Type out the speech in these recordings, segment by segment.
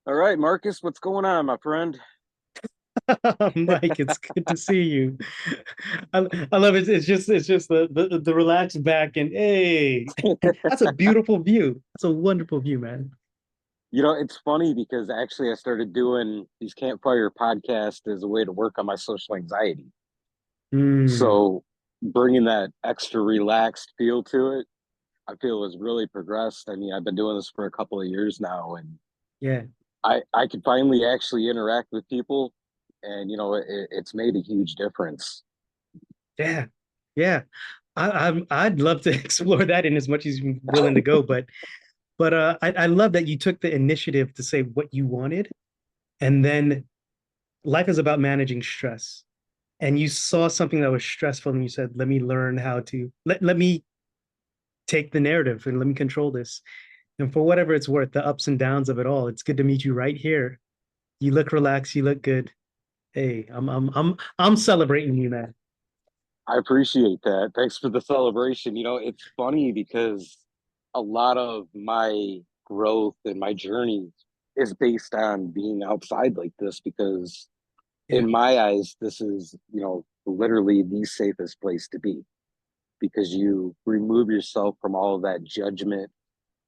All right, Marcus, what's going on, my friend? Mike, it's good to see you. I love it. It's just the relaxed back and hey, that's a beautiful view. That's a wonderful view, man. It's funny because actually I started doing these campfire podcasts as a way to work on my social anxiety. Mm, So bringing that extra relaxed feel to it, I feel has really progressed. I mean, I've been doing this for a couple of years now, and yeah, I could finally actually interact with people, and it's made a huge difference. yeah, yeah. I'd love to explore that in as much as you're willing to go, but I love that you took the initiative to say what you wanted, and then life is about managing stress. And you saw something that was stressful, and you said, "Let me learn how to let me take the narrative and let me control this." And for whatever it's worth, the ups and downs of it all, it's good to meet you right here. You look relaxed, you look good. Hey, I'm celebrating you, man. I appreciate that. Thanks for the celebration. It's funny because a lot of my growth and my journey is based on being outside like this because Yeah. in my eyes, this is, literally the safest place to be because you remove yourself from all of that judgment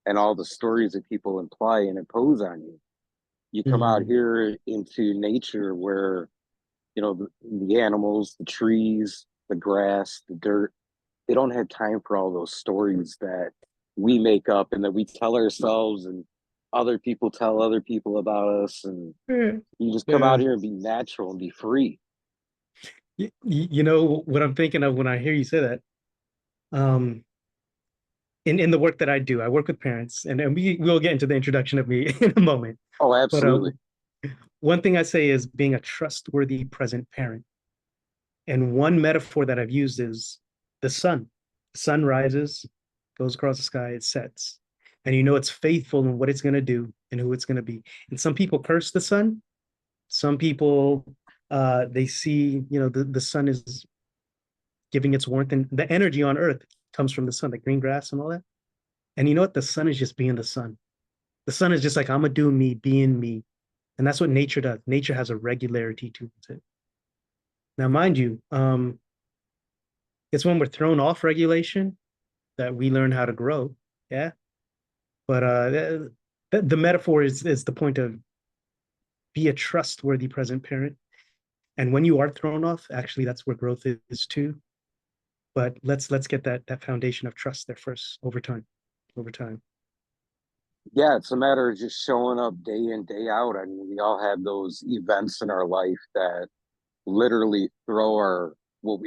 and all the stories that people imply and impose on you. You come out Mm, here into nature where, the animals, the trees, the grass, the dirt, they don't have time for all those stories that we make up and that we tell ourselves and other people tell other people about us. And yeah. you just come out Yeah. here and be natural and be free. You know what I'm thinking of when I hear you say that? Um, in the work that I do, I work with parents, and we'll get into the introduction of me in a moment. Oh, But absolutely. one thing I say is being a trustworthy present parent. And one metaphor that I've used is the sun. The sun rises, goes across the sky, it sets. And you know it's faithful in what it's going to do and who it's going to be. And some people curse the sun. Some people they see, the sun is giving its warmth and the energy on earth comes from the sun, the green grass and all that. And you know what? The sun is just being the sun. The sun is just like, I'm gonna do me, being me. And that's what nature does. Nature has a regularity to it. Now, mind you, it's when we're thrown off regulation that we learn how to grow. Yeah. But the metaphor is the point of be a trustworthy present parent. And when you are thrown off, actually that's where growth is too. But let's get that foundation of trust there first over time. Over time. Yeah, it's a matter of just showing up day in, day out. I mean, we all have those events in our life that literally throw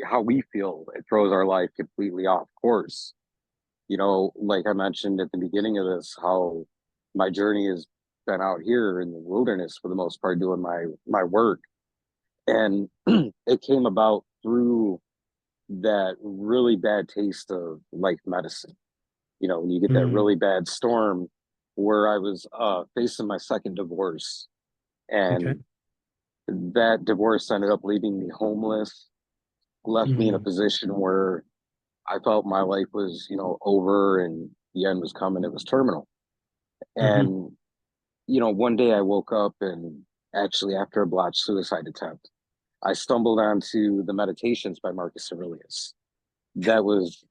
how we feel. It throws our life completely off course. Like I mentioned at the beginning of this, how my journey has been out here in the wilderness for the most part doing my work. And it came about through that really bad taste of life medicine. When you get that Mm, really bad storm where I was facing my second divorce, okay. and that divorce ended up leaving me homeless, left me in a Mm, position where I felt my life was, over and the end was coming. It was terminal. hmm And, one day I woke up and actually after a botched suicide attempt, I stumbled onto the Meditations by Marcus Aurelius. That was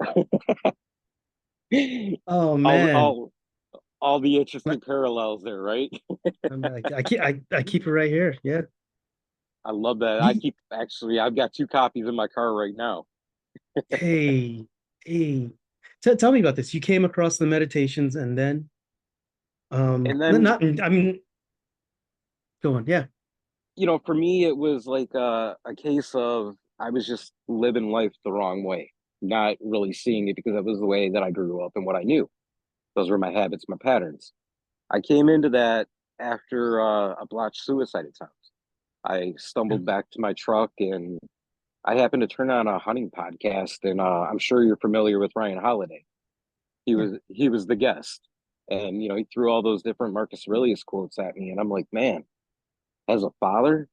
Oh all, man, all, all the I, interesting parallels there, right? I keep it right here. Yeah. I love that. You, I've got two copies in my car right now. hey, hey. Tell me about this. You came across the meditations and then And then, not I mean, go on. Yeah. for me, it was like a case of I was just living life the wrong way, not really seeing it because that was the way that I grew up and what I knew. Those were my habits, my patterns. I came into that after a botched suicide attempt. I Yeah. stumbled back to my truck and I happened to turn on a hunting podcast, and I'm sure you're familiar with Ryan Holiday. Yeah. He was the guest, and he threw all those different Marcus Aurelius quotes at me, and I'm like, man, as a father,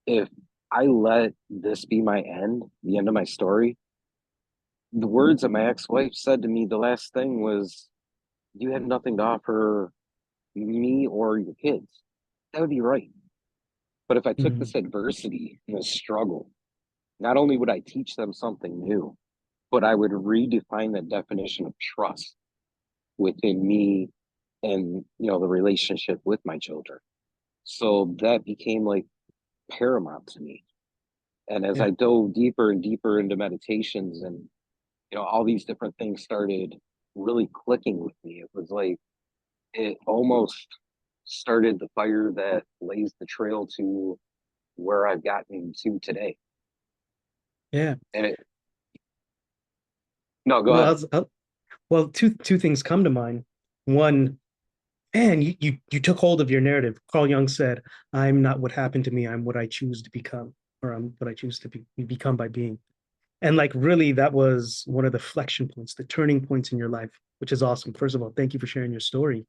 if I let this be my end, the end of my story, the words that my ex-wife said to me the last thing was, "You have nothing to offer me or your kids." that would be right. But if I took Mhm. this adversity and this struggle, not only would I teach them something new, but I would redefine the definition of trust within me and the relationship with my children. So that became like paramount to me. And as Yeah. I dove deeper and deeper into meditations and all these different things started really clicking with me, it was like it almost started the fire that blazed the trail to where I've gotten to today. Yeah. And it no, go Well, ahead. well, two things come to mind. One, man, you took hold of your narrative. Carl Jung said, "I'm not what happened to me. I'm what I choose to become, or I'm what I choose to become by being." And like, really, that was one of the flexion points, the turning points in your life, which is awesome. First of all, thank you for sharing your story,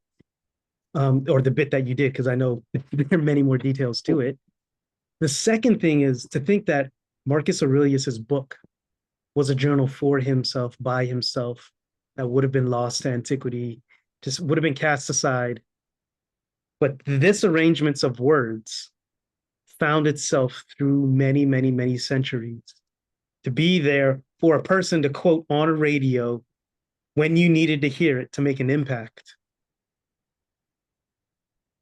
or the bit that you did, because I know there are many more details to it. The second thing is to think that Marcus Aurelius's book was a journal for himself, by himself, that would have been lost to antiquity, just would have been cast aside. But this arrangements of words found itself through many, many, many centuries to be there for a person to quote on a radio when you needed to hear it to make an impact.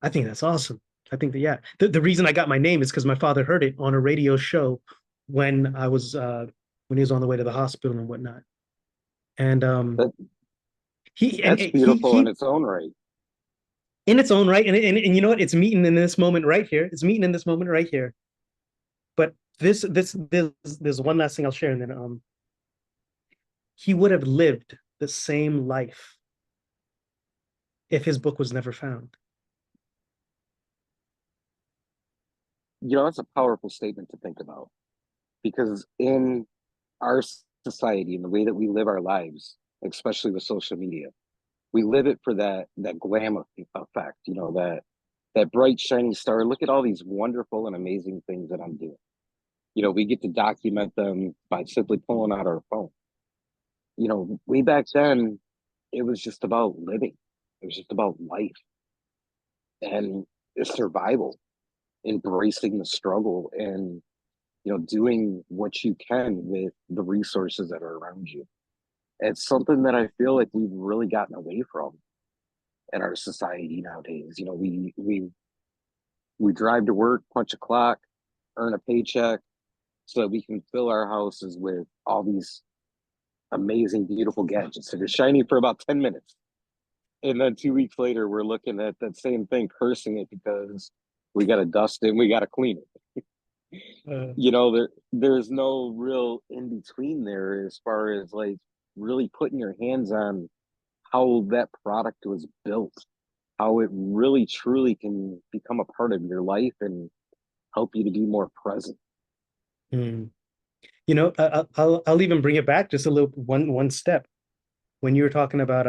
I think that's awesome. I think that, yeah, the reason I got my name is because my father heard it on a radio show when I was when he was on the way to the hospital and whatnot. And That he and that's beautiful in its own right. in its own right, and you know what? It's meeting in this moment right here. It's meeting in this moment right here. But there's one last thing I'll share, and then he would have lived the same life if his book was never found. That's a powerful statement to think about because in our society and the way that we live our lives, especially with social media, we live it for that glam effect, that bright shining star. Look at all these wonderful and amazing things that I'm doing. We get to document them by simply pulling out our phone. Way back then, it was just about living. It was just about life and survival, embracing the struggle and doing what you can with the resources that are around you. It's something that I feel like we've really gotten away from in our society nowadays. We drive to work, punch a clock, earn a paycheck, so that we can fill our houses with all these amazing, beautiful gadgets that are shiny for about 10 minutes. And then 2 weeks later, we're looking at that same thing, cursing it because we got to dust it and we got to clean it. Uh, There's no real in between there as far as like really putting your hands on how that product was built, how it really truly can become a part of your life and help you to be more present. hmm. You know, I'll even bring it back just a little one step. When you were talking about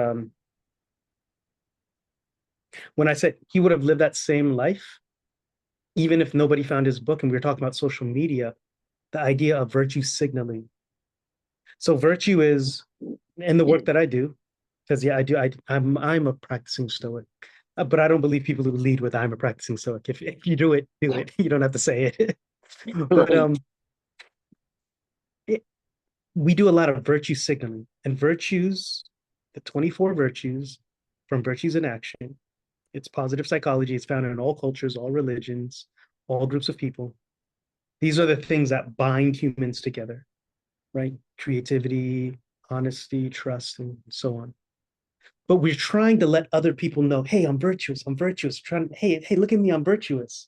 when I said he would have lived that same life, even if nobody found his book, and we were talking about social media, the idea of virtue signaling. So virtue is in the work that I do, because yeah, I do. I'm a practicing Stoic, but I don't believe people who lead with "I'm a practicing Stoic." If you do it, do it. You don't have to say it. But Right. it, we do a lot of virtue signaling, and virtues, the 24 virtues from Virtues in Action. It's positive psychology. It's found in all cultures, all religions, all groups of people. These are the things that bind humans together, right? Creativity, honesty, trust, and so on. But we're trying to let other people know, hey, I'm virtuous. I'm virtuous. Trying, hey, look at me, I'm virtuous.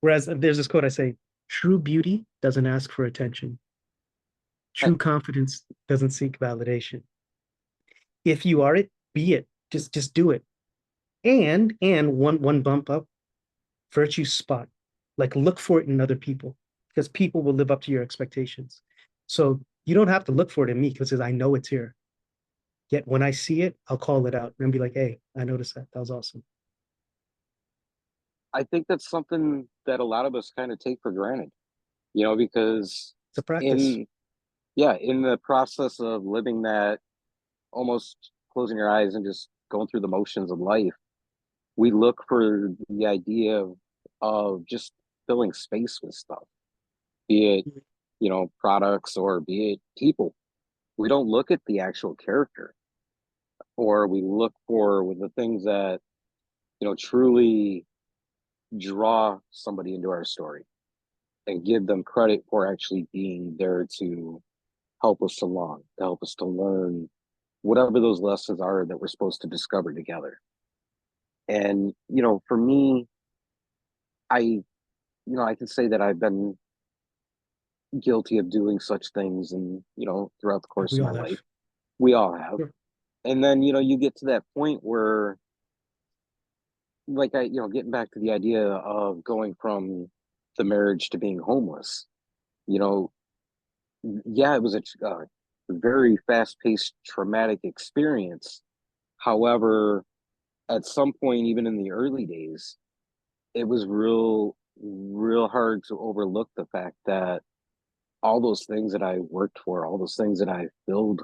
Whereas there's this quote I say, true beauty doesn't ask for attention. True confidence doesn't seek validation. If you are it, be it. Just do it. And one bump up, virtue spot. Like look for it in other people because people will live up to your expectations. So you don't have to look for it in me because I know it's here. Yet when I see it, I'll call it out and be like, hey, I noticed that. That was awesome. I think that's something that a lot of us kind of take for granted, because It's a practice. in yeah, in the process of living that, almost closing your eyes and just going through the motions of life, We look for the idea of just filling space with stuff, be it, products or be it people. We don't look at the actual character, or we look for the things that, truly draw somebody into our story and give them credit for actually being there to help us along, to help us to learn whatever those lessons are that we're supposed to discover together. And, for me, I can say that I've been guilty of doing such things and, throughout the course We of my all have. life. We all have. Sure. And then, you get to that point where, like, getting back to the idea of going from the marriage to being homeless, you know, yeah, it was a very fast paced, traumatic experience. However, at some point, even in the early days, it was real hard to overlook the fact that all those things that I worked for, all those things that I filled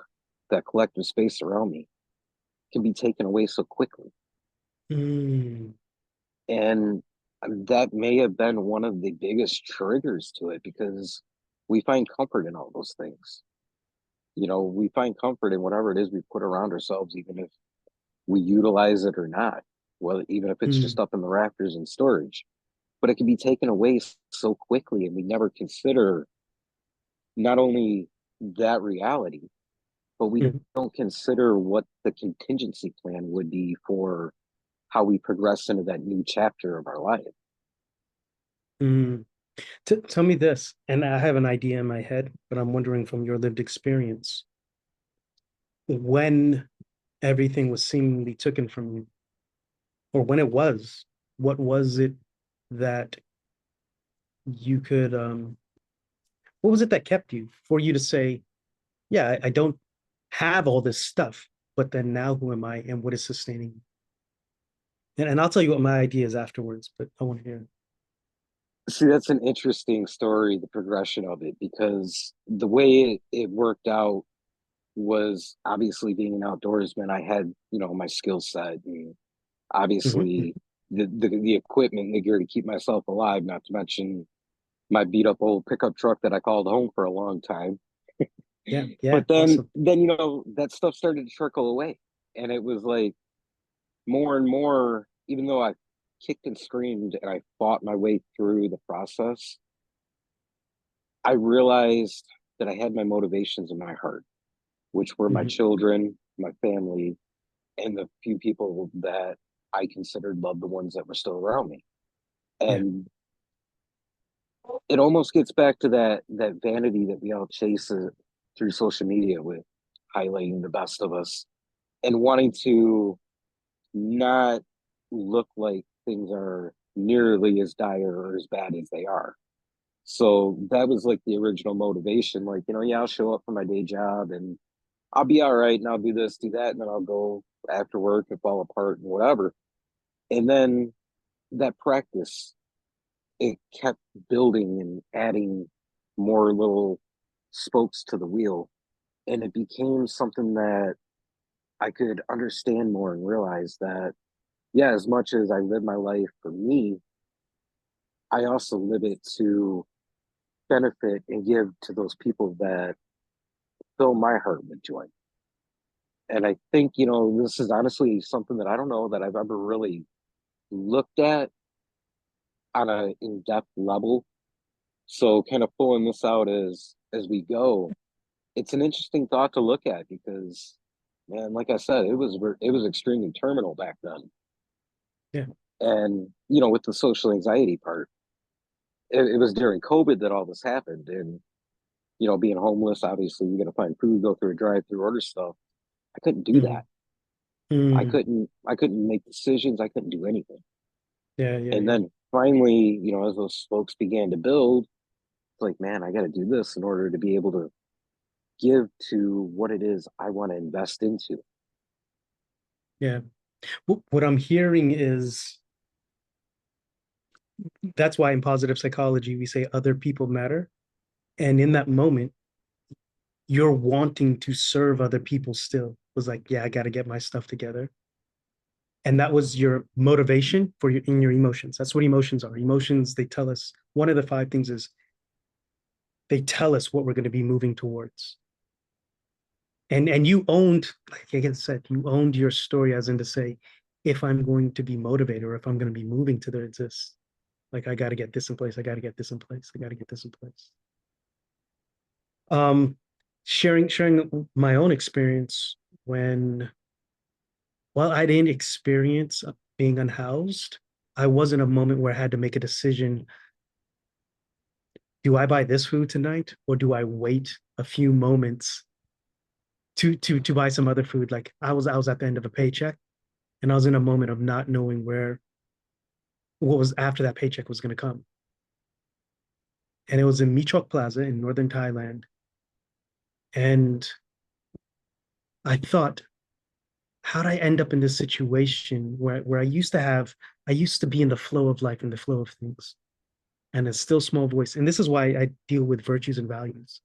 that collective space around me can be taken away so quickly. Mm, And that may have been one of the biggest triggers to it because we find comfort in all those things. We find comfort in whatever it is we put around ourselves, even if we utilize it or not. Well, even if it's just mm, up in the rafters in storage, but it can be taken away so quickly, and we never consider not only that reality, but we mm, don't consider what the contingency plan would be for how we progress into that new chapter of our life. mm. Tell me this, and I have an idea in my head, but I'm wondering from your lived experience, when everything was seemingly taken from you, or when it was, what was it that you could, what was it that kept you for you to say, yeah, I don't have all this stuff, but then now who am I and what is sustaining me? And I'll tell you what my idea is afterwards, but I want to hear. See, that's an interesting story, the progression of it, because the way it worked out was obviously being an outdoorsman. I had, my skill set and Mhm. obviously the equipment, the gear to keep myself alive, not to mention my beat up old pickup truck that I called home for a long time. Yeah, yeah, But then awesome. then that stuff started to trickle away. And it was like more and more, even though I kicked and screamed and I fought my way through the process, I realized that I had my motivations in my heart, which were my Mhm. children, my family, and the few people that I considered loved the ones that were still around me. Yeah, And it almost gets back to that vanity that we all chase through social media with highlighting the best of us and wanting to not look like things are nearly as dire or as bad as they are. So that was like the original motivation. Like, yeah, I'll show up for my day job and I'll be all right and I'll do this, do that, and then I'll go after work and fall apart and whatever. And then that practice, it kept building and adding more little spokes to the wheel. And it became something that I could understand more and realize that, yeah, as much as I live my life for me, I also live it to benefit and give to those people that fill my heart with joy. And I think, this is honestly something that I don't know that I've ever really looked at on a in-depth level. So kind of pulling this out as we go, it's an interesting thought to look at because, man, like I said, it was extremely terminal back then. yeah. And, with the social anxiety part, it was during COVID that all this happened. And, being homeless, obviously you got to find food, go through a drive through, order stuff. I couldn't do that. Mhm. Mm, I couldn't make decisions. I couldn't do anything. yeah, yeah, And yeah, then finally, as those spokes began to build, it's like, man, I got to do this in order to be able to give to what it is I want to invest into. yeah. What I'm hearing is that's why in positive psychology we say other people matter. And in that moment, you're wanting to serve other people still. It was like, yeah, I got to get my stuff together. And that was your motivation for your in your emotions. That's what emotions are. Emotions, they tell us one of the five things is they tell us what we're going to be moving towards. And you owned, like I said, you owned your story, as in to say, if I'm going to be motivated or if I'm going to be moving to this, like I got to get this in place, I got to get this in place, I got to get this in place. Um, sharing my own experience when, while I didn't experience being unhoused, I was in a moment where I had to make a decision. Do I buy this food tonight or do I wait a few moments to buy some other food? Like I was at the end of a paycheck and I was in a moment of not knowing where what was after that paycheck was going to come. And it was in Michok Plaza in northern Thailand. And I thought, how did I end up in this situation where I used to be in the flow of life, in the flow of things, and a still small voice. And this is why I deal with virtues and values.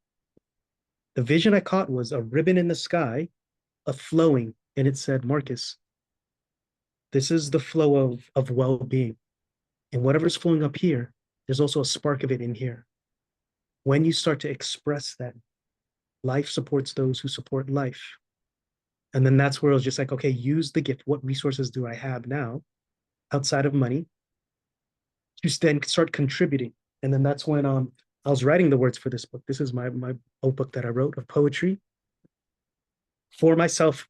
The vision I caught was a ribbon in the sky, a flowing, and it said, Marcus, this is the flow of well-being. And whatever's flowing up here, there's also a spark of it in here. When you start to express that, life supports those who support life. And then that's where I was just like, okay, use the gift. What resources do I have now outside of money to then start contributing? And then that's when I was writing the words for this book. This is my old book that I wrote of poetry for myself,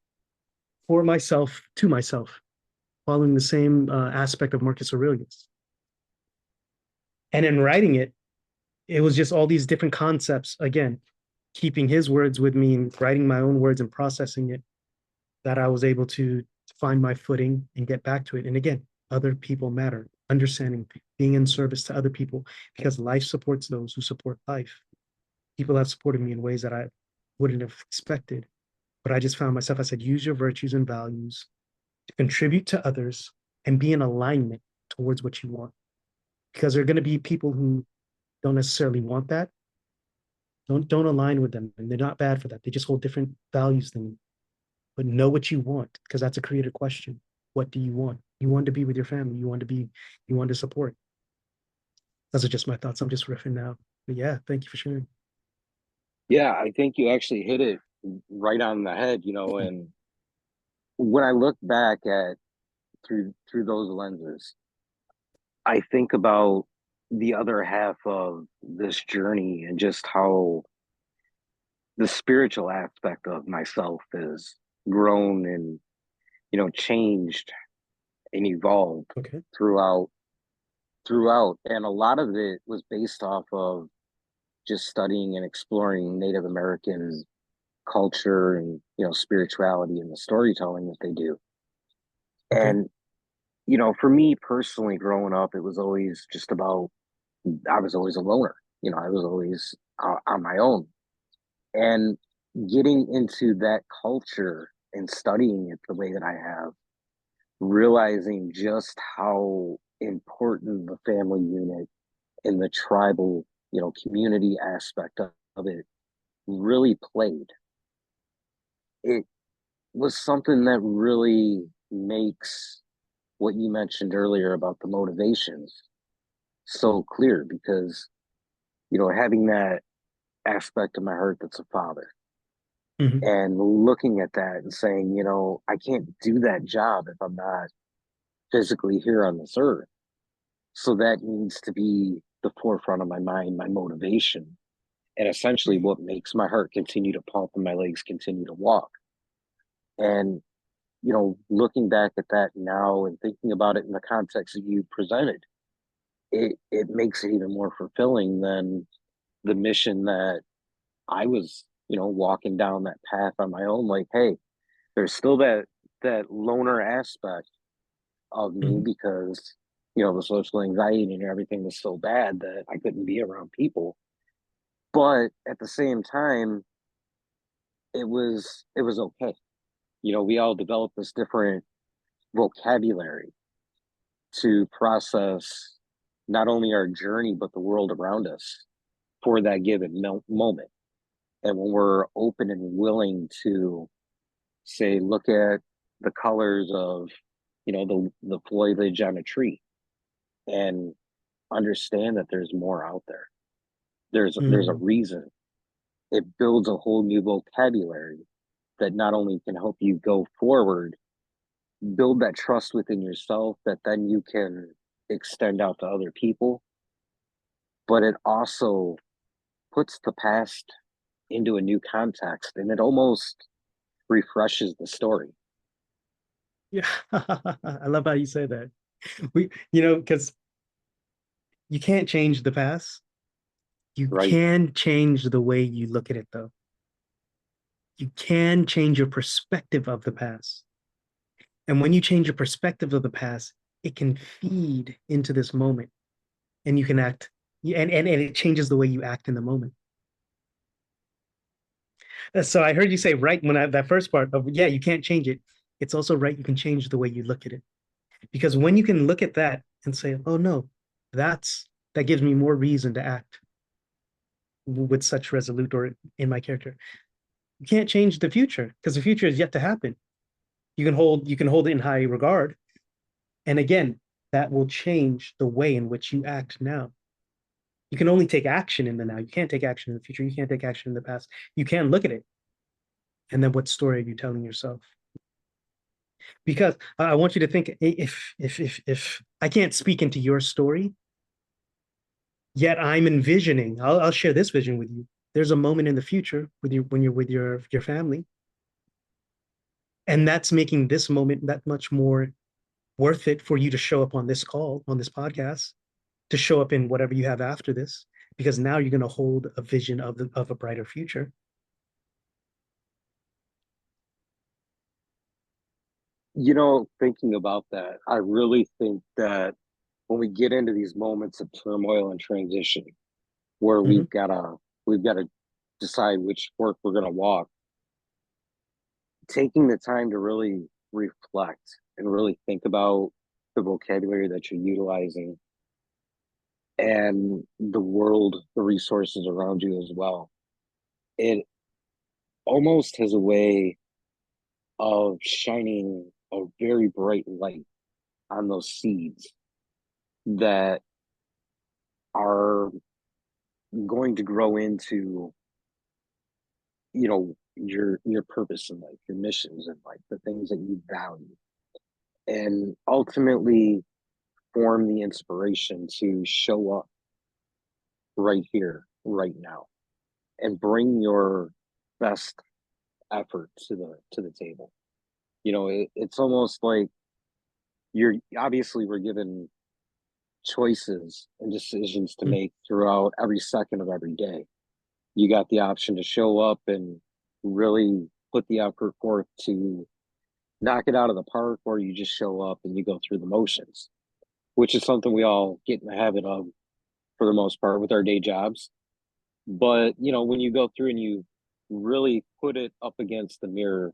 to myself, following the same aspect of Marcus Aurelius. And in writing it, it was just all these different concepts, again, keeping his words with me and writing my own words and processing it, that I was able to find my footing and get back to it. And again, other people matter, understanding, being in service to other people, because life supports those who support life. People have supported me in ways that I wouldn't have expected. But I just found myself, I said, use your virtues and values to contribute to others and be in alignment towards what you want. Because there are going to be people who don't necessarily want that. Don't align with them. And they're not bad for that. They just hold different values than you. But know what you want, because that's a creative question. What do you want? You want to be with your family. You want to support. Those are just my thoughts. I'm just riffing now. But yeah, thank you for sharing. Yeah, I think you actually hit it right on the head, and when I look back at through those lenses, I think about the other half of this journey and just how the spiritual aspect of myself has grown and changed and evolved Okay. throughout and a lot of it was based off of just studying and exploring Native American culture and spirituality and the storytelling that they do. Okay. And for me personally, growing up, it was always just about, I was always a loner. I was always on my own. And getting into that culture and studying it the way that I have, realizing just how important the family unit and the tribal, community aspect of it really played. It was something that really makes what you mentioned earlier about the motivations so clear, because having that aspect of my heart that's a father, Mhm. and looking at that and saying, I can't do that job if I'm not physically here on this earth. So that needs to be the forefront of my mind, my motivation, and essentially what makes my heart continue to pump and my legs continue to walk. And looking back at that now and thinking about it in the context that you presented, it makes it even more fulfilling than the mission that I was, walking down that path on my own. Like, hey, there's still that loner aspect of me, Mhm. because the social anxiety and everything was so bad that I couldn't be around people. But at the same time, it was okay. We all developed this different vocabulary to process not only our journey but the world around us for that given moment. And when we're open and willing to say, look at the colors of the foliage on a tree, and understand that there's more out there. There's a Mm. reason. It builds a whole new vocabulary that not only can help you go forward, build that trust within yourself that then you can extend out to other people, but it also puts the past into a new context, and it almost refreshes the story. Yeah, I love how you say that. Because you can't change the past. You Right? can change the way you look at it, though. You can change your perspective of the past. And when you change your perspective of the past, it can feed into this moment and you can act, and it changes the way you act in the moment. So I heard you say right when that first part of, yeah, you can't change it. It's also right. You can change the way you look at it. Because when you can look at that and say, oh no, that gives me more reason to act with such resolute or in my character. You can't change the future because the future is yet to happen. You can hold it in high regard. And again, that will change the way in which you act now. You can only take action in the now. You can't take action in the future. You can't take action in the past. You can look at it. And then what story are you telling yourself? Because I want you to think if I can't speak into your story, yet I'm envisioning, I'll share this vision with you. There's a moment in the future with you when you're with your family. And that's making this moment that much more worth it for you to show up on this call, on this podcast, to show up in whatever you have after this, because now you're going to hold a vision of a brighter future. Thinking about that, I really think that when we get into these moments of turmoil and transition, where Mhm. we've got to decide which fork we're going to walk, taking the time to really reflect and really think about the vocabulary that you're utilizing and the world, the resources around you as well. It almost has a way of shining a very bright light on those seeds that are going to grow into, your purpose in life, your missions in life, the things that you value, and ultimately form the inspiration to show up right here, right now, and bring your best effort to the table. It's almost like you're obviously we're given choices and decisions to make throughout every second of every day. You got the option to show up and really put the effort forth to knock it out of the park, or you just show up and you go through the motions, which is something we all get in the habit of for the most part with our day jobs. But when you go through and you really put it up against the mirror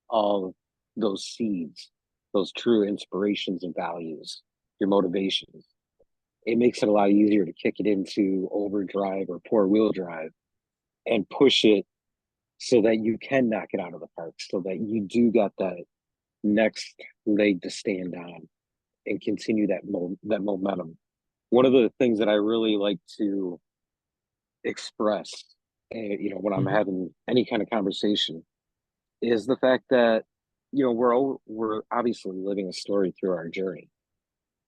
of those seeds, those true inspirations and values, your motivations, it makes it a lot easier to kick it into overdrive or four wheel drive and push it so that you can knock it out of the park, so that you do got that next leg to stand on and continue that momentum. One of the things that I really like to express, when I'm Mhm. having any kind of conversation, is the fact that we're obviously living a story through our journey,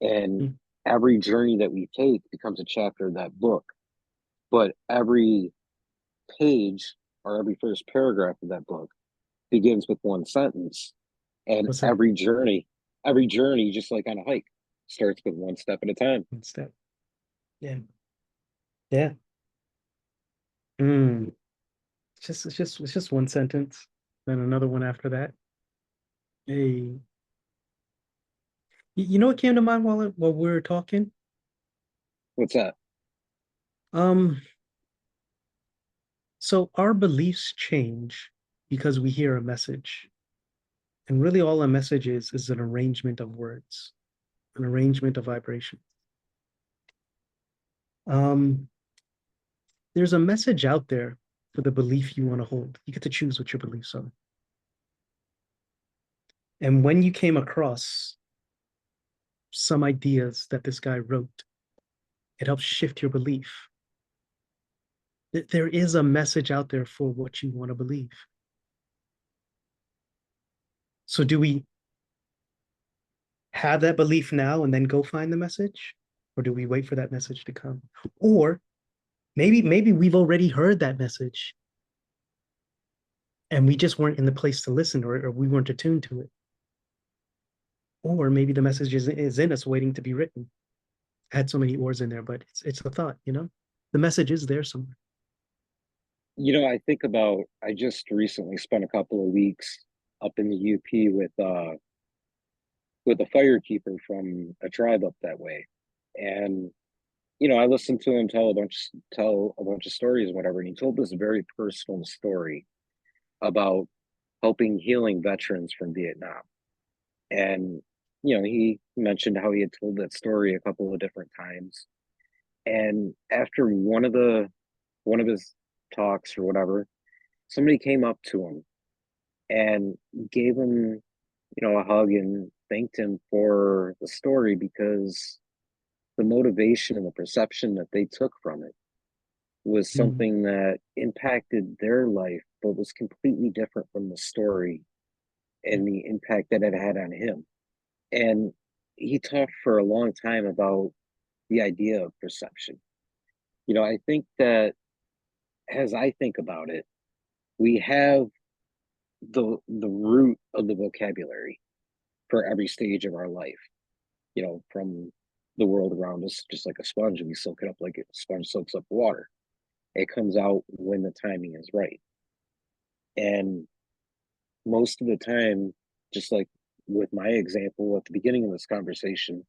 and Mhm. every journey that we take becomes a chapter of that book. But every page or every first paragraph of that book begins with one sentence, and What's that? every journey, just like on a hike, starts with one step at a time. What's that? Yeah. Yeah. Mm. It's just one sentence, then another one after that. Hey, you know what came to mind while we were talking? What's that? Um, so our beliefs change because we hear a message. And really all a message is an arrangement of words, an arrangement of vibration. Um, there's a message out there for the belief you want to hold. You get to choose what your beliefs are. And when you came across some ideas that this guy wrote. It helps shift your belief. There is a message out there for what you want to believe. So do we have that belief now and then go find the message? Or do we wait for that message to come? Or maybe we've already heard that message and we just weren't in the place to listen, or we weren't attuned to it. Or maybe the message is in us waiting to be written. I had so many ors in there, but it's a thought, you know? The message is there somewhere. I think about, I just recently spent a couple of weeks up in the UP with a fire keeper from a tribe up that way. And I listened to him tell a bunch of stories and whatever, and he told this very personal story about helping healing veterans from Vietnam. And he mentioned how he had told that story a couple of different times. And after one of his talks or whatever, somebody came up to him and gave him, a hug and thanked him for the story, because the motivation and the perception that they took from it was Mm, something that impacted their life, but was completely different from the story yeah. and the impact that it had on him. And he talked for a long time about the idea of perception. I think that, as I think about it, we have the root of the vocabulary for every stage of our life, from the world around us, just like a sponge. We soak it up like a sponge soaks up water. It comes out when the timing is right. And most of the time, just like with my example at the beginning of this conversation,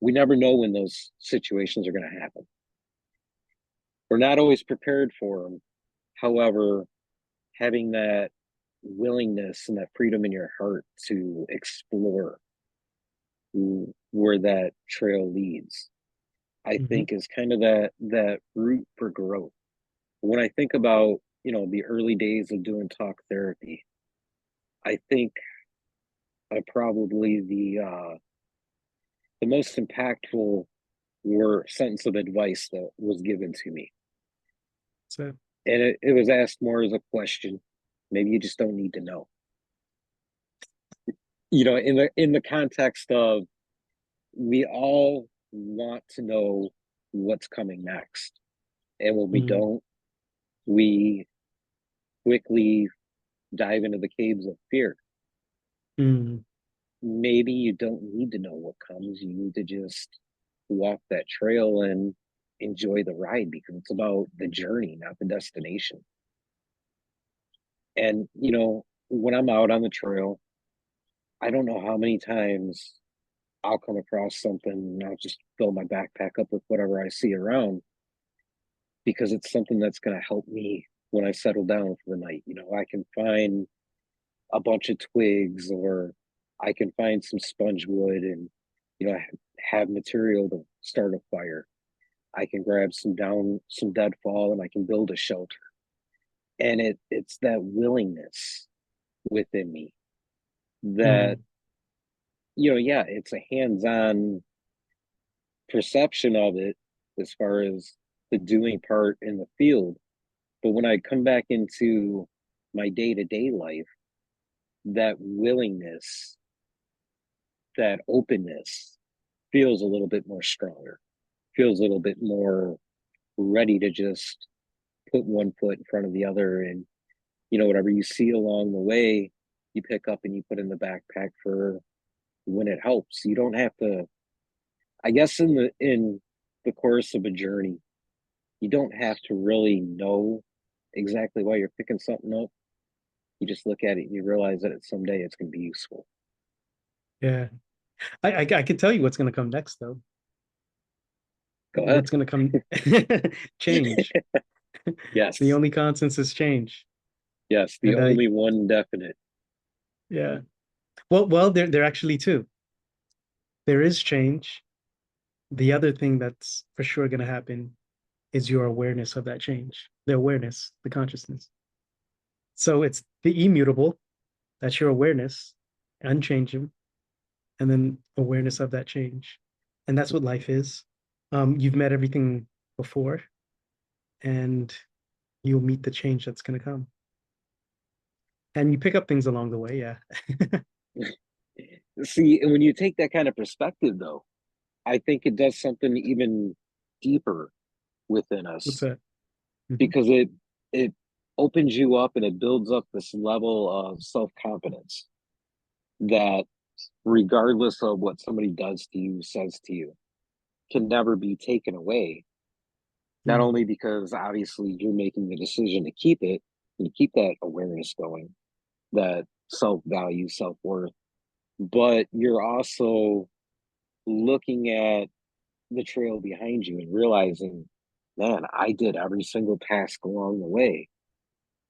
we never know when those situations are going to happen. We're not always prepared for them. However, having that willingness and that freedom in your heart to explore where that trail leads, I Mhm. think is kind of that route for growth. When I think about, the early days of doing talk therapy, I think probably the most impactful were sentence of advice that was given to me. So, And it was asked more as a question. Maybe you just don't need to know. In the context of, we all want to know what's coming next. And when we mm, don't, we quickly dive into the caves of fear. mm, Maybe you don't need to know what comes. You need to just walk that trail and enjoy the ride, because it's about the journey, not the destination. And, when I'm out on the trail, I don't know how many times I'll come across something and I'll just fill my backpack up with whatever I see around, because it's something that's going to help me when I settle down for the night. I can find a bunch of twigs, or I can find some sponge wood and, have material to start a fire. I can grab some deadfall, and I can build a shelter. And it's that willingness within me that, mm, yeah, it's a hands-on perception of it as far as the doing part in the field. But when I come back into my day-to-day life, that willingness, that openness feels a little bit more stronger, feels a little bit more ready to just put one foot in front of the other. And, whatever you see along the way, you pick up and you put in the backpack for when it helps. You don't have to, I guess, in the course of a journey, you don't have to really know exactly why you're picking something up. You just look at it and you realize that someday it's going to be useful. yeah. I can tell you what's going to come next, though. Go ahead. What's going to come? Change. The Yes. only constant is change. Yes. The And only one definite. yeah. Well, there actually two. There is change. The other thing that's for sure going to happen is your awareness of that change, the awareness, the consciousness. So it's the immutable, that's your awareness, unchanging. and then awareness of that change. And that's what life is. You've met everything before, and you'll meet the change that's going to come. And you pick up things along the way. Yeah. See, and when you take that kind of perspective, though, I think it does something even deeper within What's us that? Mhm. because it opens you up and it builds up this level of self-confidence that regardless of what somebody does to you, says to you, can never be taken away. Not Mm. only because obviously you're making the decision to keep it and keep that awareness going, that self-value, self-worth, but you're also looking at the trail behind you and realizing, man, I did every single task along the way.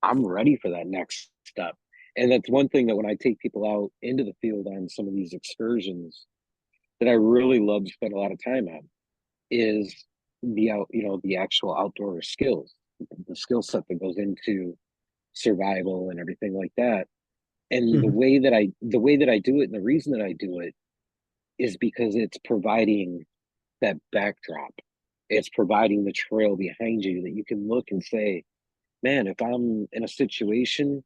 I'm ready for that next step. And that's one thing that when I take people out into the field on some of these excursions that I really love to spend a lot of time on is the actual outdoor skills, the skill set that goes into survival and everything like that. And Mhm. the way that I do it and the reason that I do it is because it's providing that backdrop. It's providing the trail behind you that you can look and say, man, if I'm in a situation,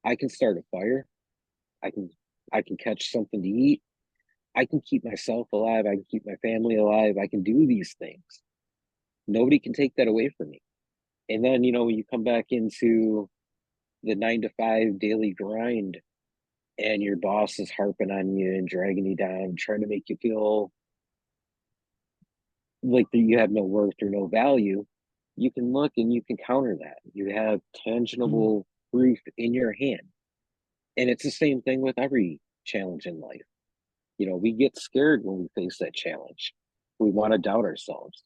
I can start a fire. I can I can catch something to eat. I can keep myself alive. I can keep my family alive. I can do these things. Nobody can take that away from me. And then, when you come back into the 9 to 5 daily grind and your boss is harping on you and dragging you down, trying to make you feel like that you have no worth or no value, you can look and you can counter that. You have Mhm. tangible proof in your hand. And it's the same thing with every challenge in life. We get scared when we face that challenge. We want to doubt ourselves.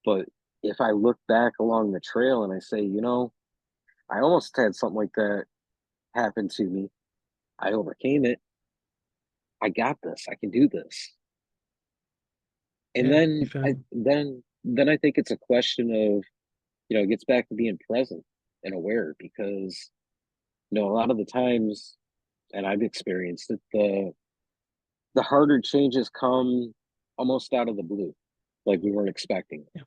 But if I look back along the trail and I say, I almost had something like that happen to me, I overcame it. I got this. I can do this. And Yeah. You then I found. then I think it's a question of, it gets back to being present and aware because, a lot of the times, and I've experienced it, the harder changes come almost out of the blue, like we weren't expecting. Yeah.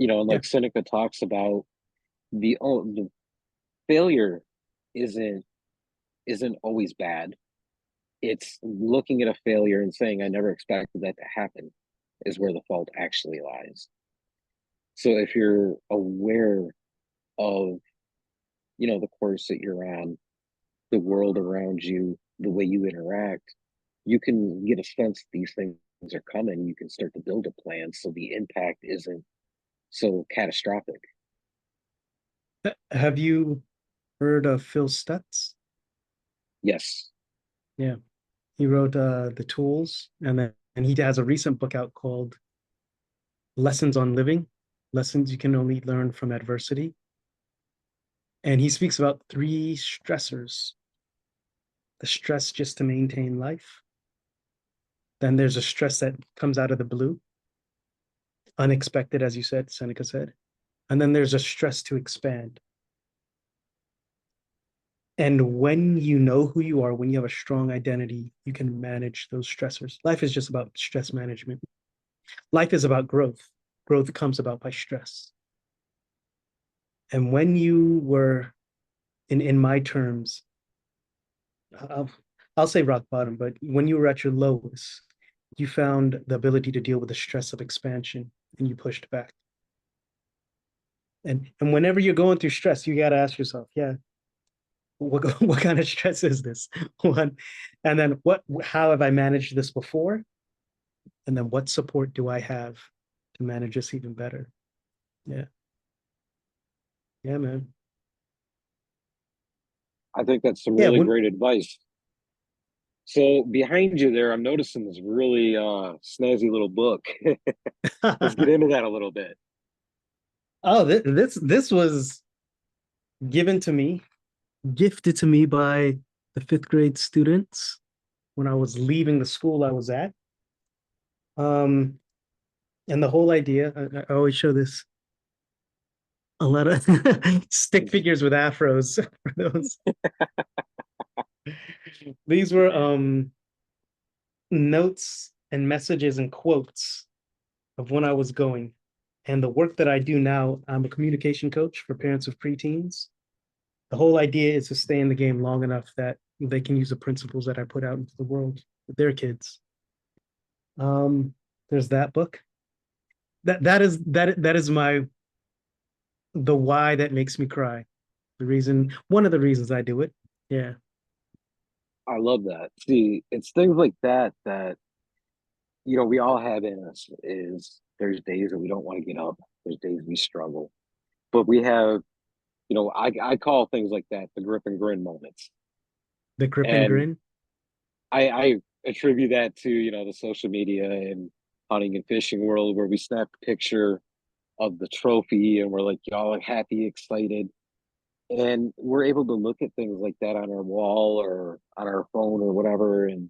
And Yeah. like Seneca talks about, the failure isn't isn't always bad. It's looking at a failure and saying, I never expected that to happen, is where the fault actually lies. So if you're aware of, the course that you're on, the world around you, the way you interact, you can get a sense these things are coming. You can start to build a plan so the impact isn't so catastrophic. Have you heard of Phil Stutz? Yes. Yeah. He wrote The Tools, and he has a recent book out called Lessons on Living, Lessons You Can Only Learn from Adversity. And he speaks about three stressors: the stress just to maintain life. Then there's a stress that comes out of the blue, unexpected, as you said, Seneca said. And then there's a stress to expand. And when you know who you are, when you have a strong identity, you can manage those stressors. Life is just about stress management. Life is about growth. Growth comes about by stress. And when you were, in my terms, I'll, I'll say rock bottom, but when you were at your lowest, you found the ability to deal with the stress of expansion and you pushed back. And whenever you're going through stress, you got to ask yourself, yeah, what kind of stress is this? What, and then how have I managed this before? And then what support do I have to manage this even better? Yeah. Yeah, man. I think that's some Yeah. really great advice. So behind you there, I'm noticing this really snazzy little book. Let's get into that a little bit. Oh, this was given to me, gifted to me by the fifth grade students when I was leaving the school I was at. Um, and the whole idea, I always show this, a lot of stick figures with afros for those. These were notes and messages and quotes of when I was going. And the work that I do now, I'm a communication coach for parents of preteens. The whole idea is to stay in the game long enough that they can use the principles that I put out into the world with their kids. Um, there's that book. That is my the why that makes me cry. The reason, one of the reasons I do it. Yeah. I love that. See, it's things like that that we all have in us. Is there's days that we don't want to get up. There's days we struggle, but we have, I call things like that the grip and grin moments, The grip and and grin. I attribute that to the social media and hunting and fishing world where we snap a picture of the trophy and we're like y'all happy, excited, and we're able to look at things like that on our wall or on our phone or whatever, and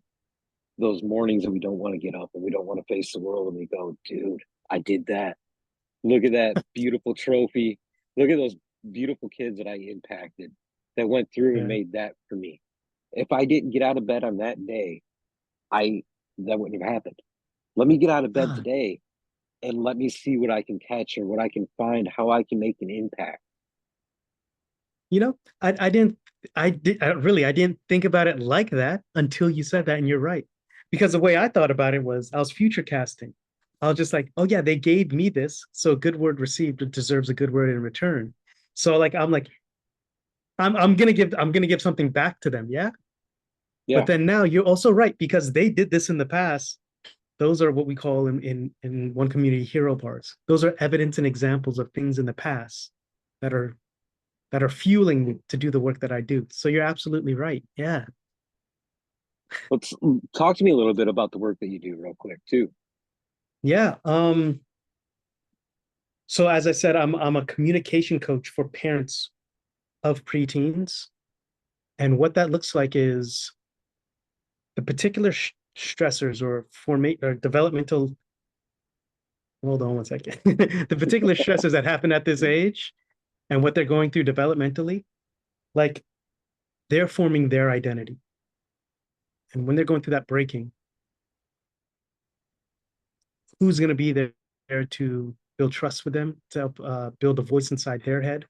those mornings that we don't want to get up and we don't want to face the world and we go, dude, I did that. Look at that beautiful trophy. Look at those beautiful kids that I impacted that went through and Yeah. made that for me. If I didn't get out of bed on that day, I that wouldn't have happened. Let me get out of bed Ah, today and let me see what I can catch or what I can find, how I can make an impact. I didn't, I didn't think about it like that until you said that, and you're right. Because the way I thought about it was I was future casting. I was just like, oh yeah, they gave me this, so a good word received deserves a good word in return. So like I'm like, I'm gonna give something back to them, yeah. But Yeah. then now you're also right because they did this in the past. Those are what we call in one community hero parts. Those are evidence and examples of things in the past that are that are fueling me to do the work that I do. So you're absolutely right. Yeah. Let's talk to me a little bit about the work that you do real quick too. Yeah. So as I said, I'm a communication coach for parents of preteens. And what that looks like is the particular stressors or formate or developmental, hold on one second. The particular stressors that happen at this age and what they're going through developmentally, like they're forming their identity. And when they're going through that breaking, who's going to be there to build trust with them, to help build a voice inside their head?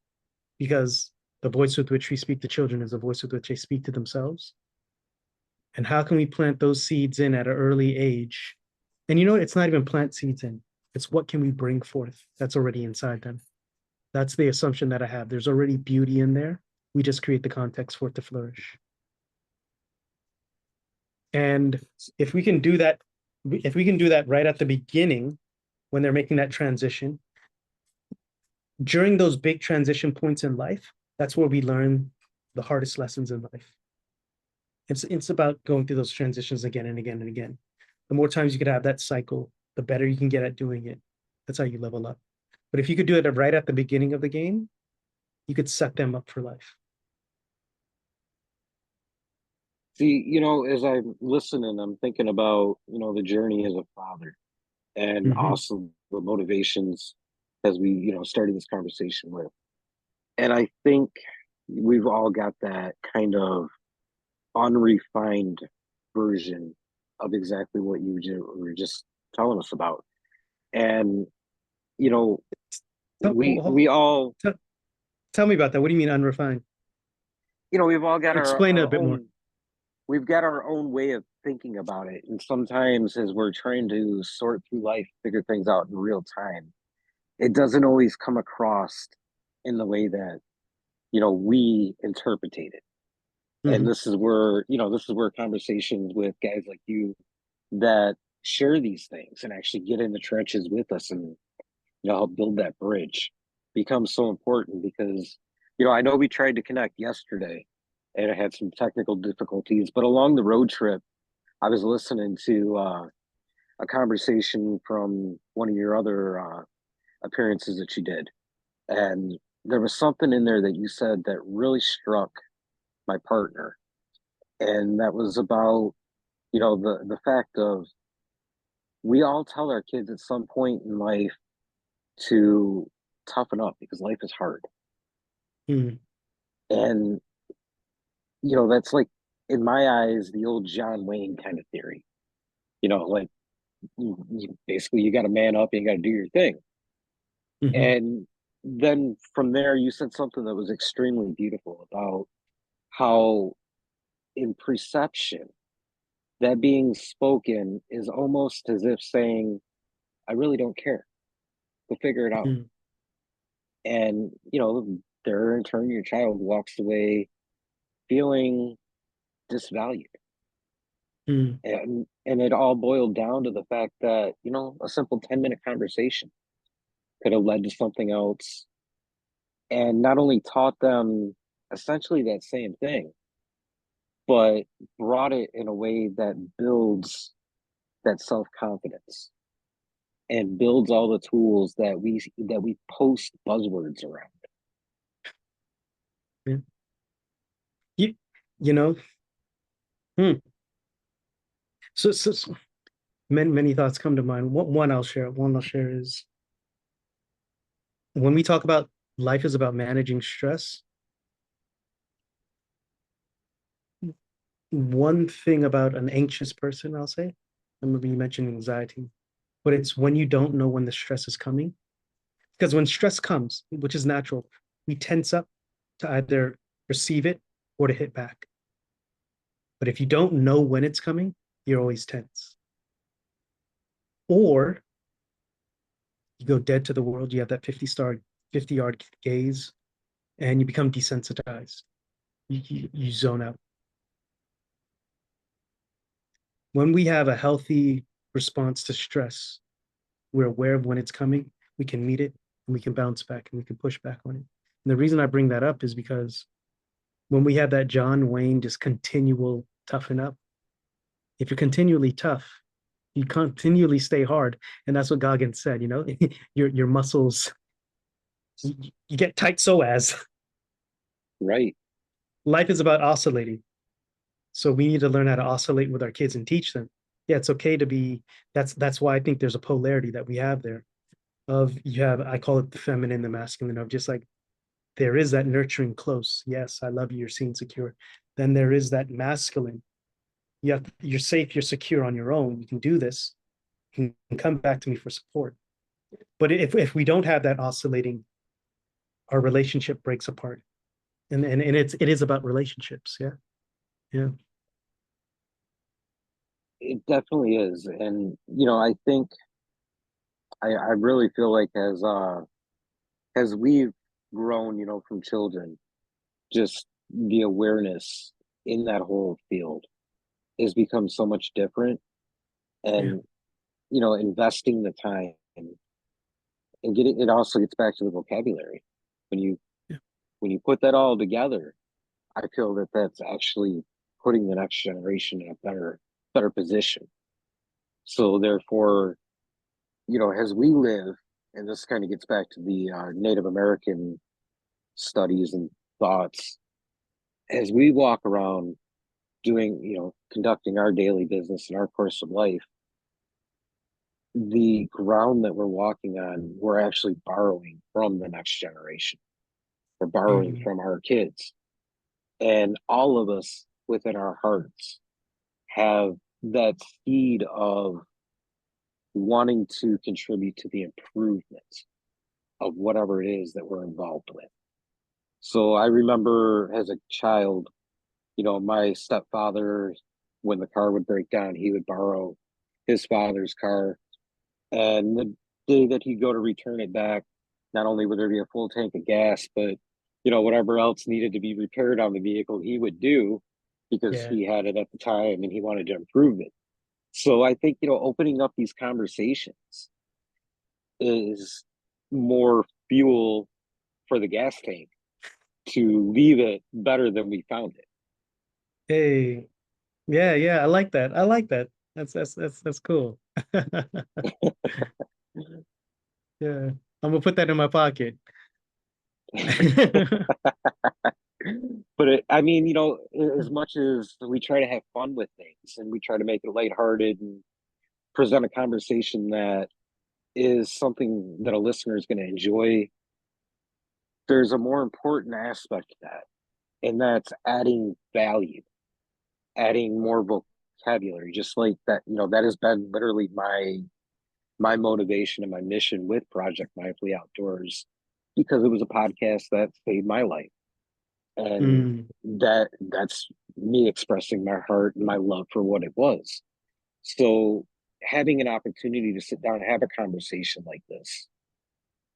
Because the voice with which we speak to children is the voice with which they speak to themselves. And how can we plant those seeds in at an early age? And it's not even plant seeds in. It's what can we bring forth that's already inside them. That's the assumption that I have. There's already beauty in there. We just create the context for it to flourish. And if we can do that, if we can do that right at the beginning when they're making that transition, during those big transition points in life, that's where we learn the hardest lessons in life. It's about going through those transitions again and again and again. The more times you could have that cycle, the better you can get at doing it. That's how you level up. But if you could do it right at the beginning of the game, you could set them up for life. See, as I'm listening, I'm thinking about, the journey as a father and Mm-hmm. also the motivations as we, started this conversation with. And I think we've all got that kind of unrefined version of exactly what were just telling us about. And, you know, we all, Tell, tell me about that. What do you mean unrefined? we've all got Explain it a our bit more. own, we've got our own way of thinking about it. And sometimes as we're trying to sort through life, figure things out in real time, it doesn't always come across in the way that, we interpretate it. And Mm-hmm. this is where conversations with guys like you that share these things and actually get in the trenches with us and help build that bridge becomes so important because I know we tried to connect yesterday and I had some technical difficulties, but along the road trip I was listening to a conversation from one of your other appearances that you did, and there was something in there that you said that really struck my partner, and that was about the fact of we all tell our kids at some point in life to toughen up because life is hard. Mm-hmm. And that's like in my eyes the old John Wayne kind of theory. Like basically you got to man up and you got to do your thing. Hmm. And then from there, you said something that was extremely beautiful about how, in perception, that being spoken is almost as if saying, I really don't care. We'll figure it out. Hmm. And, there in turn, your child walks away feeling disvalued. Hmm. And it all boiled down to the fact that, a simple 10-minute conversation could have led to something else and not only taught them essentially that same thing, but brought it in a way that builds that self-confidence and builds all the tools that we post buzzwords around. Yeah. You, you know, hmm. So many thoughts come to mind. One I'll share. One I'll share is when we talk about life is about managing stress. One thing about an anxious person, I'll say, I'm gonna be mentioning anxiety, but it's when you don't know when the stress is coming. Because when stress comes, which is natural, we tense up to either receive it or to hit back. But if you don't know when it's coming, you're always tense. Or you go dead to the world, you have that 50-yard gaze, and you become desensitized. You zone out. When we have a healthy response to stress, we're aware of when it's coming, we can meet it, and we can bounce back and we can push back on it. And the reason I bring that up is because when we have that John Wayne just continual toughen up, if you're continually tough, you continually stay hard. And that's what Goggins said, your muscles, you get tight psoas. Right. Life is about oscillating. So we need to learn how to oscillate with our kids and teach them. Yeah, it's okay to be, that's why I think there's a polarity that we have there of you have, I call it the feminine, the masculine, of just like there is that nurturing close. Yes, I love you, you're seen secure. Then there is that masculine. You're safe, you're secure on your own. You can do this. You can come back to me for support. But if we don't have that oscillating, our relationship breaks apart. And it is about relationships. Yeah. Yeah. It definitely is. And, I think I really feel like as we've grown, from children, just the awareness in that whole field has become so much different. Yeah. And, investing the time and getting it also gets back to the vocabulary. When you Yeah. when you put that all together, I feel that that's actually putting the next generation in a better position. So therefore, as we live, and this kind of gets back to the Native American studies and thoughts, as we walk around doing, conducting our daily business and our course of life, the ground that we're walking on, we're actually borrowing from the next generation. We're borrowing Mhm. from our kids. And all of us within our hearts have that seed of wanting to contribute to the improvement of whatever it is that we're involved with. So I remember as a child, my stepfather, when the car would break down, he would borrow his father's car. And the day that he'd go to return it back, not only would there be a full tank of gas, but whatever else needed to be repaired on the vehicle, he would do because Yeah. he had it at the time and he wanted to improve it. So I think, opening up these conversations is more fuel for the gas tank to leave it better than we found it. Hey. Yeah, yeah. I like that. I like that. That's cool. Yeah. I'm gonna put that in my pocket. But I mean, as much as we try to have fun with things and we try to make it lighthearted and present a conversation that is something that a listener is going to enjoy, there's a more important aspect to that, and that's adding value, adding more vocabulary, just like that, that has been literally my motivation and my mission with Project Mindfully Outdoors, because it was a podcast that saved my life. And Mm, that's me expressing my heart and my love for what it was. So having an opportunity to sit down and have a conversation like this,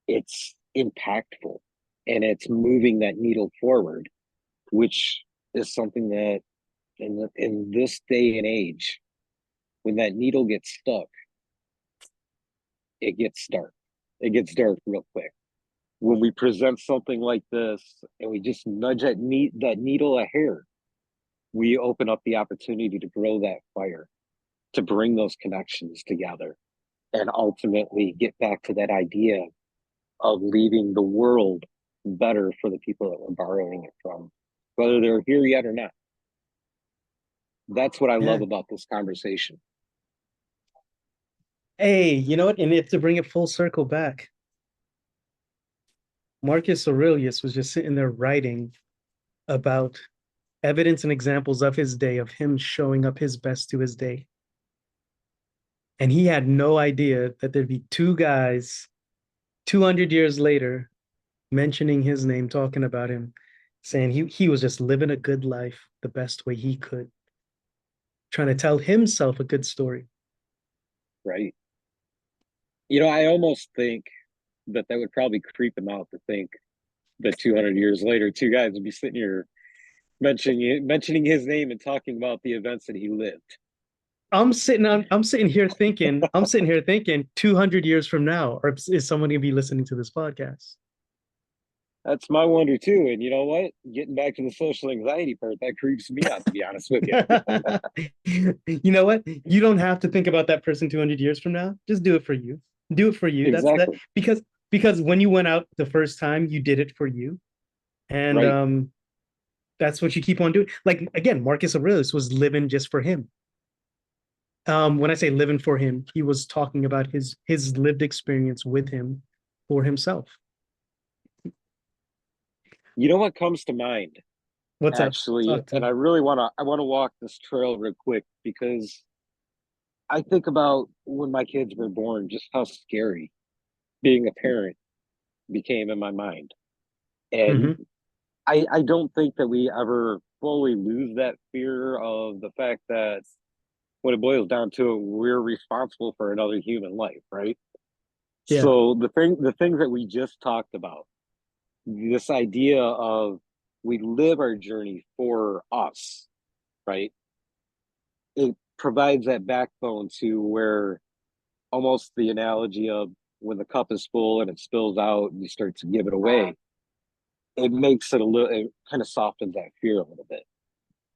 it's impactful and it's moving that needle forward, which is something that in this day and age, when that needle gets stuck, it gets dark. It gets dark real quick. When we present something like this and we just nudge that needle a hair, we open up the opportunity to grow that fire, to bring those connections together, and ultimately get back to that idea of leaving the world better for the people that we're borrowing it from, whether they're here yet or not. That's what I love yeah. about this conversation. Hey, you know what? And if to bring it full circle back, Marcus Aurelius was just sitting there writing about evidence and examples of his day, of him showing up his best to his day. And he had no idea that there'd be two guys 200 years later mentioning his name, talking about him, saying he was just living a good life the best way he could, trying to tell himself a good story. Right. I almost think that would probably creep him out to think that 200 years later, two guys would be sitting here mentioning his name and talking about the events that he lived. I'm sitting here thinking, 200 years from now, or is someone gonna be listening to this podcast? That's my wonder too. And you know what? Getting back to the social anxiety part, that creeps me out, to be honest with you. You know what? You don't have to think about that person 200 years from now. Just do it for you. Do it for you. That's that Exactly. because when you went out the first time, you did it for you. And Right. that's what you keep on doing. Like again, Marcus Aurelius was living just for him. When I say living for him, he was talking about his lived experience with him for himself. You know what comes to mind, What's up? actually, Talk to and me. I want to walk this trail real quick because I think about when my kids were born, just how scary being a parent became in my mind. And Hmm. I don't think that we ever fully lose that fear of the fact that when it boils down to it, we're responsible for another human life, right? Yeah. So the things that we just talked about, this idea of we live our journey for us, right? It provides that backbone to where almost the analogy of when the cup is full and it spills out and you start to give it away, it makes it a little, it kind of softens that fear a little bit.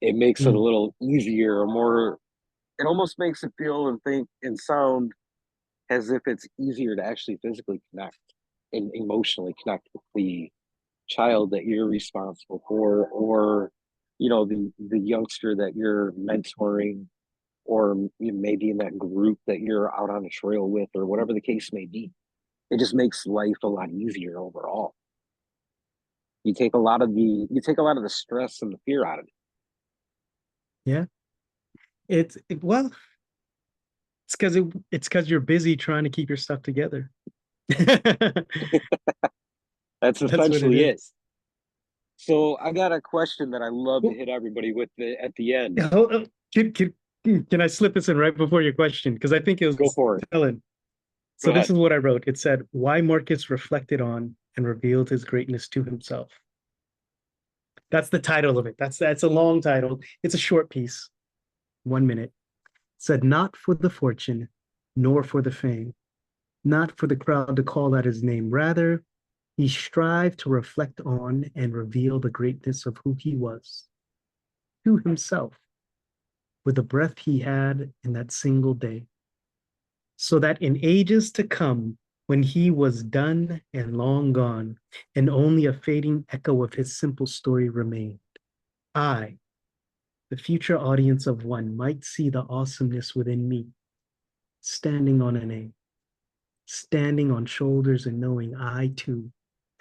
It makes it a Mm. little easier or more, it almost makes it feel and think and sound as if it's easier to actually physically connect and emotionally connect with the child that you're responsible for, or the youngster that you're mentoring, or maybe in that group that you're out on the trail with, or whatever the case may be. It just makes life a lot easier overall. You take a lot of the stress and the fear out of it. Yeah. Well, it's because you're busy trying to keep your stuff together. That's That's what it essentially it. is. So I got a question that I love to Well, hit everybody with at the end. hold on. Can I slip this in right before your question? Because I think it Go was for it. telling. Go So this ahead. is what I wrote. It said, "Why Marcus reflected on and revealed his greatness to himself." That's the title of it. That's a long title. It's a short piece, 1 minute. It said, "Not for the fortune, nor for the fame, not for the crowd to call out his name. Rather, he strived to reflect on and reveal the greatness of who he was to himself with the breath he had in that single day, so that in ages to come, when he was done and long gone, and only a fading echo of his simple story remained, I, the future audience of one, might see the awesomeness within me, standing on a name, standing on shoulders and knowing I too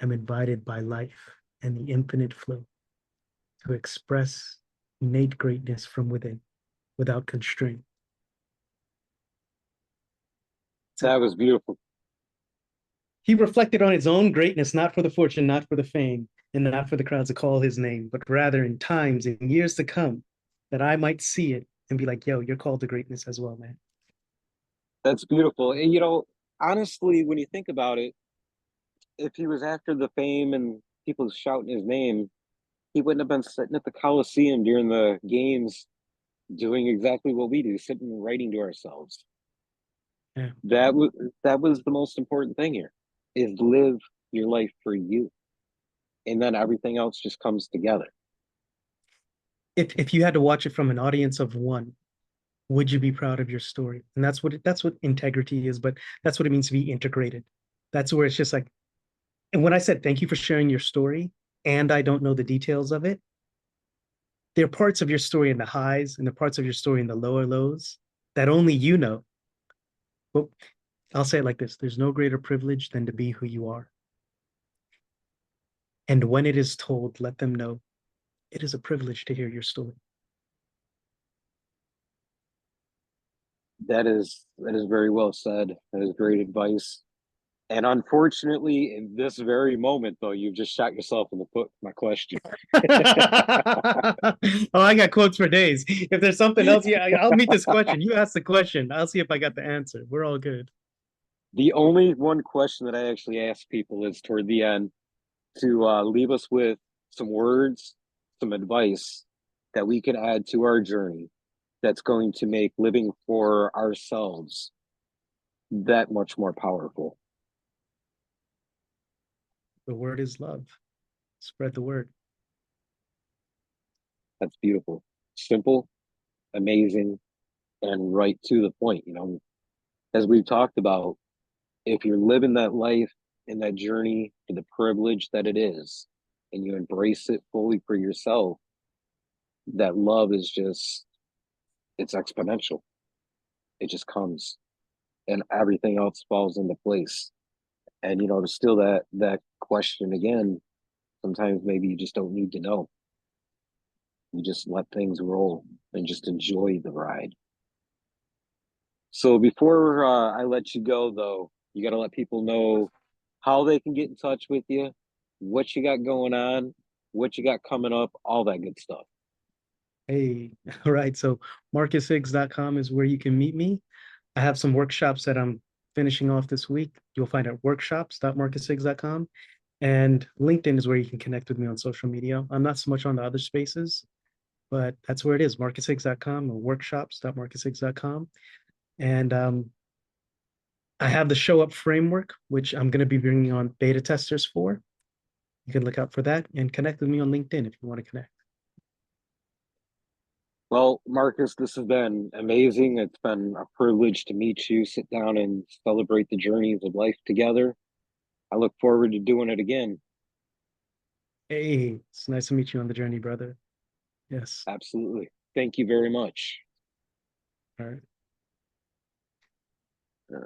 am invited by life and the infinite flow to express innate greatness from within." without constraint. That was beautiful. He reflected on his own greatness, not for the fortune, not for the fame, and not for the crowds to call his name, but rather in times and years to come, that I might see it and be like, yo, you're called to greatness as well, man. That's beautiful. And honestly, when you think about it, if he was after the fame and people shouting his name, he wouldn't have been sitting at the Coliseum during the games doing exactly what we do, sitting and writing to ourselves. Yeah. That was the most important thing here, is live your life for you. And then everything else just comes together. If you had to watch it from an audience of one, would you be proud of your story? And that's what integrity is, but that's what it means to be integrated. That's where it's just like, and when I said thank you for sharing your story, and I don't know the details of it, there are parts of your story in the highs and the parts of your story in the lower lows that only you know. Well, I'll say it like this: there's no greater privilege than to be who you are. And when it is told, let them know it is a privilege to hear your story. That is very well said. That is great advice. And unfortunately, in this very moment, though, you've just shot yourself in the foot with my question. Oh, I got quotes for days. If there's something else, yeah, I'll meet this question. You ask the question. I'll see if I got the answer. We're all good. The only one question that I actually ask people is toward the end to leave us with some words, some advice that we can add to our journey that's going to make living for ourselves that much more powerful. The word is love. Spread the word. That's beautiful. Simple, amazing, and right to the point. As we've talked about, if you're living that life and that journey for the privilege that it is, and you embrace it fully for yourself, that love is just, it's exponential. It just comes and everything else falls into place. And to steal that question again, sometimes maybe you just don't need to know. You just let things roll and just enjoy the ride. So before I let you go, though, you got to let people know how they can get in touch with you, what you got going on, what you got coming up, all that good stuff. Hey, all right. So marcushiggs.com is where you can meet me. I have some workshops that I'm finishing off this week. You'll find at workshops.marcushiggs.com. And LinkedIn is where you can connect with me on social media. I'm not so much on the other spaces, but that's where it is, marcushiggs.com or workshops.marcushiggs.com. And I have the show up framework, which I'm going to be bringing on beta testers for. You can look out for that and connect with me on LinkedIn if you want to connect. Well, Marcus, this has been amazing. It's been a privilege to meet you, sit down and celebrate the journeys of life together. I look forward to doing it again. Hey, it's nice to meet you on the journey, brother. Yes. Absolutely. Thank you very much. All right. Uh,